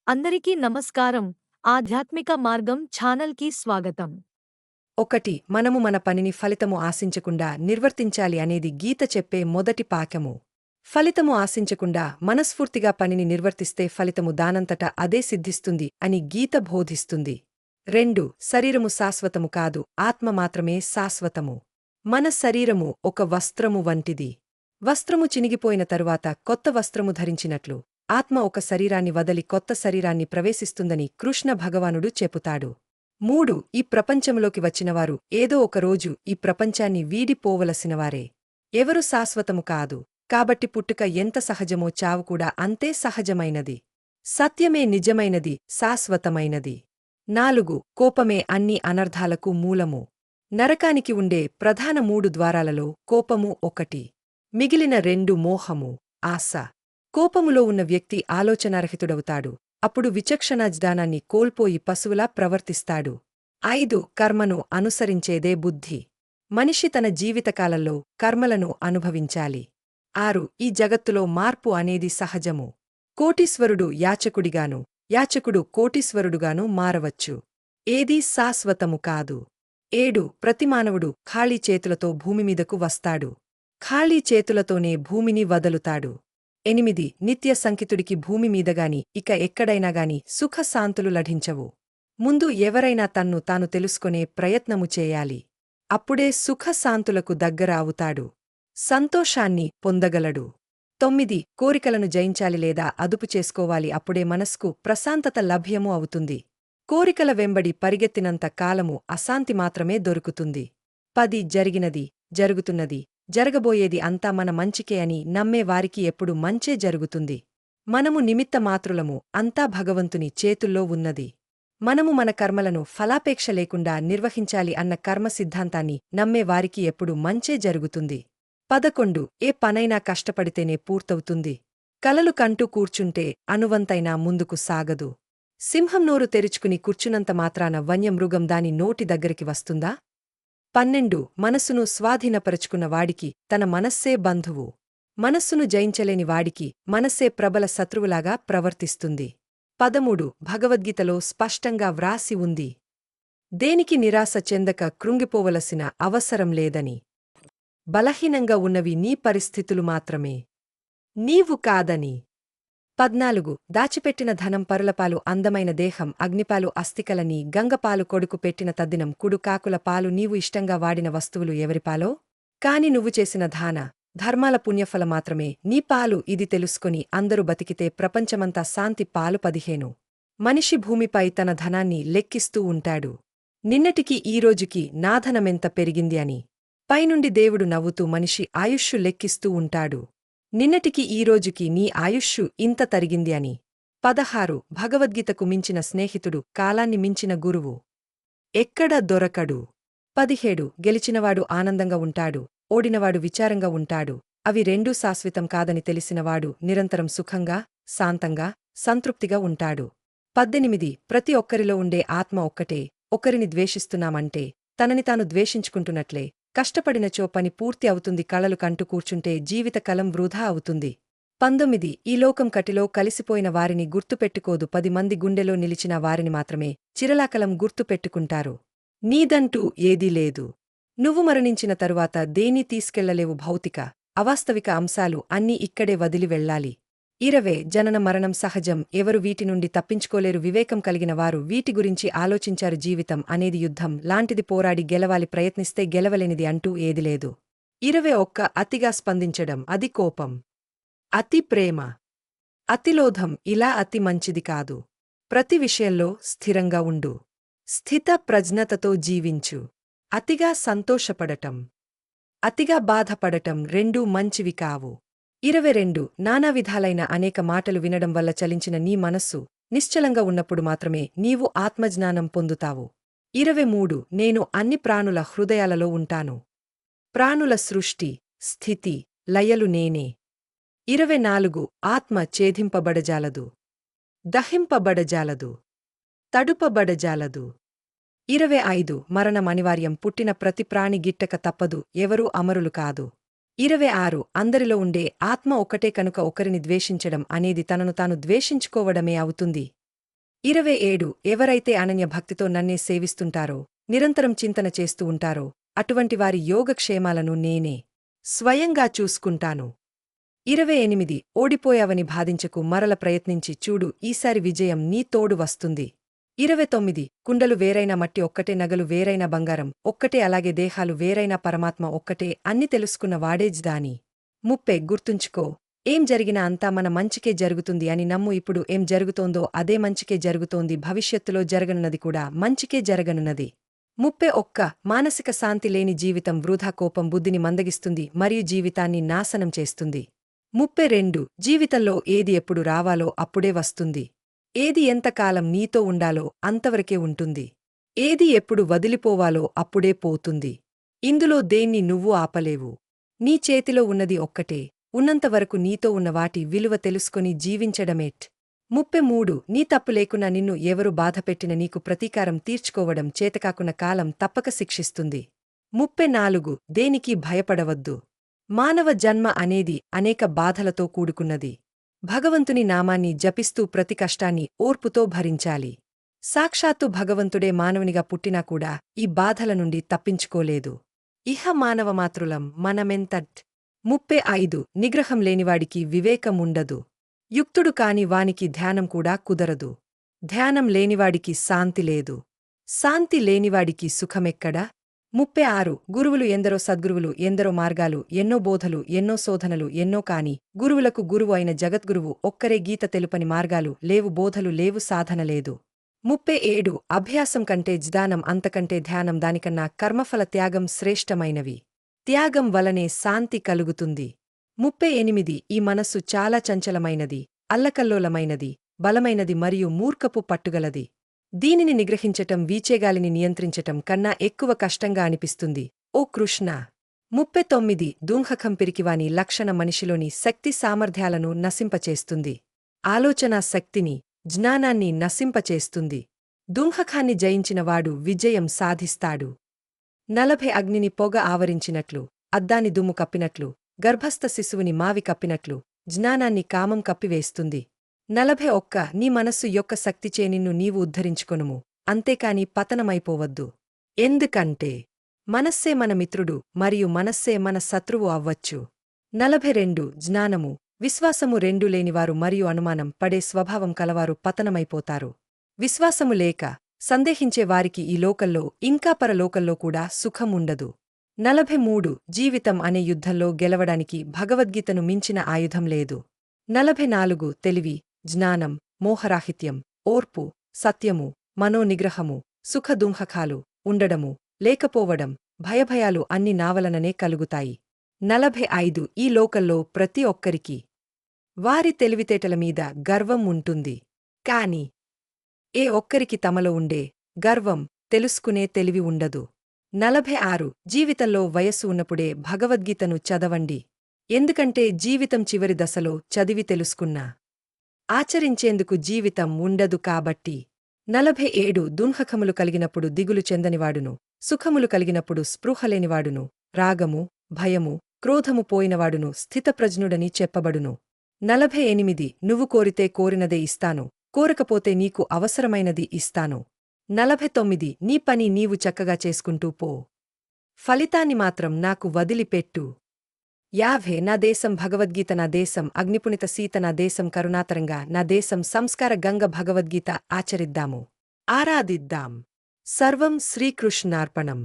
అందరికీ నమస్కారం. ఆధ్యాత్మిక మార్గం ఛానల్‌కి స్వాగతం. మనము మన పనిని ఫలితము ఆశించకుండా నిర్వర్తించాలి అనేది గీత చెప్పే మొదటి పాఠము. ఫలితము ఆశించకుండా మనస్ఫూర్తిగా పనిని నిర్వర్తిస్తే ఫలితము దానంతట అదే సిద్ధిస్తుంది అని గీత బోధిస్తుంది. 2 శరీరము శాశ్వతము కాదు, ఆత్మ మాత్రమే శాశ్వతము. మన శరీరము ఒక వస్త్రము వంటిది. వస్త్రము చినిగిపోయిన తరువాత కొత్త వస్త్రము ధరించినట్లు ఆత్మ ఒక శరీరాన్ని వదలి కొత్త శరీరాన్ని ప్రవేశిస్తుందని కృష్ణ భగవానుడు చెపుతాడు. 3 ఈ ప్రపంచంలోకి వచ్చినవారు ఏదో ఒక రోజు ఈ ప్రపంచాన్ని వీడిపోవలసినవారే. ఎవరు శాశ్వతము కాదు, కాబట్టి పుట్టుక ఎంత సహజమో చావు కూడా అంతే సహజమైనది. సత్యమే నిజమైనది, శాశ్వతమైనది. 4 కోపమే అన్ని అనర్థాలకు మూలము. నరకానికి ఉండే ప్రధాన 3 ద్వారాలలో కోపము ఒకటి. మిగిలిన 2 మోహము, ఆశ. కోపములో ఉన్న వ్యక్తి ఆలోచనారహితుడవుతాడు. అప్పుడు విచక్షణాజ్ఞానాన్ని కోల్పోయి పశువులా ప్రవర్తిస్తాడు. 5 కర్మను అనుసరించేదే బుద్ధి. మనిషి తన జీవితకాలంలో కర్మలను అనుభవించాలి. 6 ఈ జగత్తులో మార్పు అనేది సహజము. కోటీశ్వరుడు యాచకుడిగాను, యాచకుడు కోటీశ్వరుడుగాను మారవచ్చు. ఏదీ శాశ్వతము కాదు. 7 ప్రతి మానవుడు ఖాళీ చేతులతో భూమిమీదకు వస్తాడు. ఖాళీ చేతులతోనే భూమిని వదలుతాడు. 8 నిత్య సంకితుడికి భూమిమీదగాని ఇక ఎక్కడైనాగాని సుఖశాంతులు లభించవు. ముందు ఎవరైనా తన్ను తాను తెలుసుకొనే ప్రయత్నము చేయాలి. అప్పుడే సుఖశాంతులకు దగ్గర అవుతాడు. సంతోషాన్ని పొందగలడు. 9 కోరికలను జయించాలి లేదా అదుపు చేసుకోవాలి, అప్పుడే మనస్కు ప్రశాంతత లభ్యము అవుతుంది. కోరికల వెంబడి పరిగెత్తినంత కాలము అశాంతి మాత్రమే దొరుకుతుంది. 10 జరిగినది, జరుగుతున్నది, జరగబోయేది అంతా మన మంచికే అని నమ్మే వారికి ఎప్పుడు మంచే జరుగుతుంది. మనము నిమిత్తమాత్రులము, అంతా భగవంతుని చేతుల్లో ఉన్నది. మనము మన కర్మలను ఫలాపేక్ష లేకుండా నిర్వహించాలి అన్న కర్మ సిద్ధాంతాన్ని నమ్మే వారికి ఎప్పుడు మంచే జరుగుతుంది. 11 ఏ పనైనా కష్టపడితేనే పూర్తవుతుంది. కలలు కంటూ కూర్చుంటే అనువంతైనా ముందుకు సాగదు. సింహం నోరు తెరుచుకుని కూర్చున్నంత మాత్రాన వన్యమృగం దాని నోటి దగ్గరికి వస్తుందా? 12 మనస్సును స్వాధీనపరుచుకున్న వాడికి తన మనస్సే బంధువు. మనస్సును జయించలేని వాడికి మనస్సే ప్రబల శత్రువులాగా ప్రవర్తిస్తుంది. 13 భగవద్గీతలో స్పష్టంగా వ్రాసి ఉంది. దేనికి నిరాశ చెందక కృంగిపోవలసిన అవసరం లేదని. బలహీనంగా ఉన్నవి నీ పరిస్థితులు మాత్రమే, నీవు కాదని. 14 దాచిపెట్టిన ధనం పరులపాలు, అందమైన దేహం అగ్నిపాలు, అస్థికలని గంగపాలు, కొడుకు పెట్టిన తద్దినం కుడు కాకుల పాలు. నీవు ఇష్టంగా వాడిన వస్తువులు ఎవరిపాలో? కాని నువ్వు చేసిన దాన ధర్మాల పుణ్యఫల మాత్రమే నీ పాలు. ఇది తెలుసుకొని అందరూ బతికితే ప్రపంచమంతా శాంతి. పాలు 15 మనిషి భూమిపై తన ధనాన్ని లెక్కిస్తూ ఉంటాడు. నిన్నటికి ఈరోజుకి నా ధనమెంత పెరిగింది అని. పైనుండి దేవుడు నవ్వుతూ మనిషి ఆయుష్షు లెక్కిస్తూ ఉంటాడు. నిన్నటికి ఈరోజుకి నీ ఆయుష్షు ఇంత తరిగింది అని. 16 భగవద్గీతకు మించిన స్నేహితుడు, కాలాన్ని మించిన గురువు ఎక్కడ దొరకడు. 17 గెలిచినవాడు ఆనందంగా ఉంటాడు, ఓడినవాడు విచారంగా ఉంటాడు. అవి రెండూ శాశ్వతం కాదని తెలిసినవాడు నిరంతరం సుఖంగా, శాంతంగా, సంతృప్తిగా ఉంటాడు. 18 ప్రతి ఒక్కరిలో ఉండే ఆత్మ ఒక్కటే. ఒకరిని ద్వేషిస్తున్నామంటే తనని తాను ద్వేషించుకుంటున్నట్లే. కష్టపడినచో పని పూర్తి అవుతుంది. కళలు కంటూ కూర్చుంటే జీవితకాలం వృధా అవుతుంది. 19 ఈ లోకం కటిలో కలిసిపోయిన వారిని గుర్తుపెట్టుకోదు, 10 మంది గుండెలో నిలిచిన వారిని మాత్రమే చిరలాకలం గుర్తుపెట్టుకుంటారు. నీదంటూ ఏదీ లేదు. నువ్వు మరణించిన తరువాత దేన్నీ తీసుకెళ్లలేవు. భౌతిక, అవాస్తవిక అంశాలు అన్నీ ఇక్కడే వదిలి వెళ్లాలి. 20 జనన మరణం సహజం, ఎవరు వీటి నుండి తప్పించుకోలేరు. వివేకం కలిగిన వారు వీటి గురించి ఆలోచించారు. జీవితం అనేది యుద్ధం లాంటిది, పోరాడి గెలవాలి, ప్రయత్నిస్తే గెలవలేనిది అంటూ ఏది లేదు. 21 అతిగా స్పందించడం, అది కోపం. అతి ప్రేమ, అతిలోధం. ఇలా అతి మంచిది కాదు. ప్రతి విషయంలో స్థిరంగా ఉండు. స్థిత ప్రజ్ఞతతో జీవించు. అతిగా సంతోషపడటం, అతిగా బాధపడటం రెండూ మంచివి కావు. 22 నానా విధాలైన అనేక మాటలు వినడం వల్ల చలించిన నీ మనస్సు నిశ్చలంగా ఉన్నప్పుడు మాత్రమే నీవు ఆత్మజ్ఞానం పొందుతావు. 23 నేను అన్ని ప్రాణుల హృదయాలలో ఉంటాను. ప్రాణుల సృష్టి, స్థితి, లయలు నేనే. 24 ఆత్మ ఛేదింపబడజాలదు, దహింపబడజాలదు, తడుపబడజాలదు. 25 మరణం అనివార్యం, పుట్టిన ప్రతి ప్రాణి గిట్టక తప్పదు, ఎవరూ అమరులు కాదు. 26 అందరిలో ఉండే ఆత్మ ఒకటే కనుక ఒకరిని ద్వేషించడం అనేది తనను తాను ద్వేషించుకోవడమే అవుతుంది. 27 ఎవరైతే అనన్య భక్తితో నన్నే సేవిస్తుంటారో నిరంతరం చింతన చేస్తూ ఉంటారో అటువంటి వారి యోగక్షేమాలను నేనే స్వయంగా చూసుకుంటాను. 28 ఓడిపోయావని బాధించకు, మరల ప్రయత్నించి చూడు, ఈసారి విజయం నీ తోడు వస్తుంది. 29 కుండలు వేరైన మట్టి ఒక్కటే, నగలు వేరైన బంగారం ఒక్కటే, అలాగే దేహాలు వేరైన పరమాత్మ ఒక్కటే అన్ని తెలుసుకున్న వాడేజ్ దాని. 30 గుర్తుంచుకో, ఏం జరిగినా అంతా మన మంచికే జరుగుతుంది అని నమ్ము. ఇప్పుడు ఏం జరుగుతోందో అదే మంచికే జరుగుతోంది, భవిష్యత్తులో జరగనున్నది కూడా మంచికే జరగనున్నది. 31 మానసిక శాంతి లేని జీవితం వృధా, కోపం బుద్ధిని మందగిస్తుంది మరియు జీవితాన్ని నాశనం చేస్తుంది. 32 జీవితంలో ఏది ఎప్పుడు రావాలో అప్పుడే వస్తుంది. ఏది ఎంతకాలం నీతో ఉండాలో అంతవరకే ఉంటుంది. ఏది ఎప్పుడు వదిలిపోవాలో అప్పుడే పోతుంది. ఇందులో దేన్ని నువ్వు ఆపలేవు. నీ చేతిలో ఉన్నది ఒక్కటే, ఉన్నంతవరకు నీతో ఉన్న వాటి విలువ తెలుసుకొని జీవించడమేట్. 33 నీ తప్పు లేకున్నా నిన్ను ఎవరు బాధపెట్టిన నీకు ప్రతీకారం తీర్చుకోవడం చేతకాకున్న కాలం తప్పక శిక్షిస్తుంది. 34 దేనికి భయపడవద్దు. మానవ జన్మ అనేది అనేక బాధలతో కూడుకున్నది. భగవంతుని నామాన్ని జపిస్తూ ప్రతి కష్టాన్ని ఓర్పుతో భరించాలి. సాక్షాత్తు భగవంతుడే మానవునిగా పుట్టినా కూడా ఈ బాధల నుండి తప్పించుకోలేదు. ఇహ మానవమాతృలం మనమెంతట్. 35 నిగ్రహం లేనివాడికి వివేకం ఉండదు. యుక్తుడు కాని వానికి ధ్యానం కూడా కుదరదు. ధ్యానం లేనివాడికి శాంతి లేదు. శాంతి లేనివాడికి సుఖమెక్కడా? 36 గురువులు ఎందరో, సద్గురువులు ఎందరో, మార్గాలు ఎన్నో, బోధలు ఎన్నో, శోధనలు ఎన్నో, కాని గురువులకు గురువు అయిన జగద్గురువు ఒక్కరే. గీత తెలుపని మార్గాలు లేవు, బోధలు లేవు, సాధన లేదు. 37 అభ్యాసం కంటే జ్ఞానం, అంతకంటే ధ్యానం, దానికన్నా కర్మఫల త్యాగం శ్రేష్టమైనవి. త్యాగం వలనే శాంతి కలుగుతుంది. 38 ఈ మనస్సు చాలా చంచలమైనది, అల్లకల్లోలమైనది, బలమైనది మరియు మూర్ఖపు పట్టుగలది. దీనిని నిగ్రహించటం వీచేగాలిని నియంత్రించటం కన్నా ఎక్కువ కష్టంగా అనిపిస్తుంది. ఓ కృష్ణ! 39 దుంహకం పిరికివాని లక్షణ మనిషిలోని శక్తి సామర్థ్యాలను నశింపచేస్తుంది. ఆలోచనా శక్తిని, జ్ఞానాన్ని నశింపచేస్తుంది. దుంహకాన్ని జయించినవాడు విజయం సాధిస్తాడు. 40 అగ్నిని పొగ ఆవరించినట్లు, అద్దాని దుమ్ము కప్పినట్లు, గర్భస్థ శిశువుని మావి కప్పినట్లు జ్ఞానాన్ని కామం కప్పివేస్తుంది. 41 నీ మనస్సు యొక్క శక్తిచే నిన్ను నీవు ఉద్ధరించుకొనుము, అంతేకాని పతనమైపోవద్దు. ఎందుకంటే మనస్సే మన మిత్రుడు మరియు మనస్సే మన శత్రువు అవ్వచ్చు. 42 జ్ఞానము, విశ్వాసము రెండూ లేనివారు మరియు అనుమానం పడే స్వభావం కలవారు పతనమైపోతారు. విశ్వాసము లేక సందేహించే వారికి ఈ లోకల్లో ఇంకా పరలోకల్లో కూడా సుఖం ఉండదు. 43 జీవితం అనే యుద్ధంలో గెలవడానికి భగవద్గీతను మించిన ఆయుధం లేదు. 44 తెలివి, జ్ఞానం, మోహరాహిత్యం, ఓర్పు, సత్యము, మనోనిగ్రహము, సుఖదుంహకాలు ఉండడము, లేకపోవడం, భయభయాలు అన్ని నావలననే కలుగుతాయి. 45 ఈ లోకల్లో ప్రతి ఒక్కరికీ వారి తెలివితేటల మీద గర్వం ఉంటుంది. కాని ఏ ఒక్కరికి తమలో ఉండే గర్వం తెలుసుకునే తెలివి ఉండదు. 46 జీవితంలో వయస్సు ఉన్నప్పుడే భగవద్గీతను చదవండి. ఎందుకంటే జీవితం చివరి దశలో చదివి తెలుసుకున్నా ఆచరించేందుకు జీవితం ఉండదు కాబట్టి. 47 దుంహకములు కలిగినప్పుడు దిగులు చెందనివాడును, సుఖములు కలిగినప్పుడు స్పృహలేనివాడును, రాగము, భయము, క్రోధము పోయినవాడును స్థితప్రజ్ఞుడని చెప్పబడును. 48 నువ్వు కోరితే కోరినదే ఇస్తాను, కోరకపోతే నీకు అవసరమైనది ఇస్తాను. 49 నీ పని నీవు చక్కగా చేసుకుంటూ పో, ఫలితాన్ని మాత్రం నాకు వదిలిపెట్టు. 50 నా దేశం భగవద్గీత, నా దేశం అగ్నిపునిత సీత, నా దేశం కరుణాతరంగా, నా దేశం సంస్కార గంగ. భగవద్గీత ఆచరిద్దాము, ఆరాధిద్దాం. సర్వం శ్రీకృష్ణార్పణం.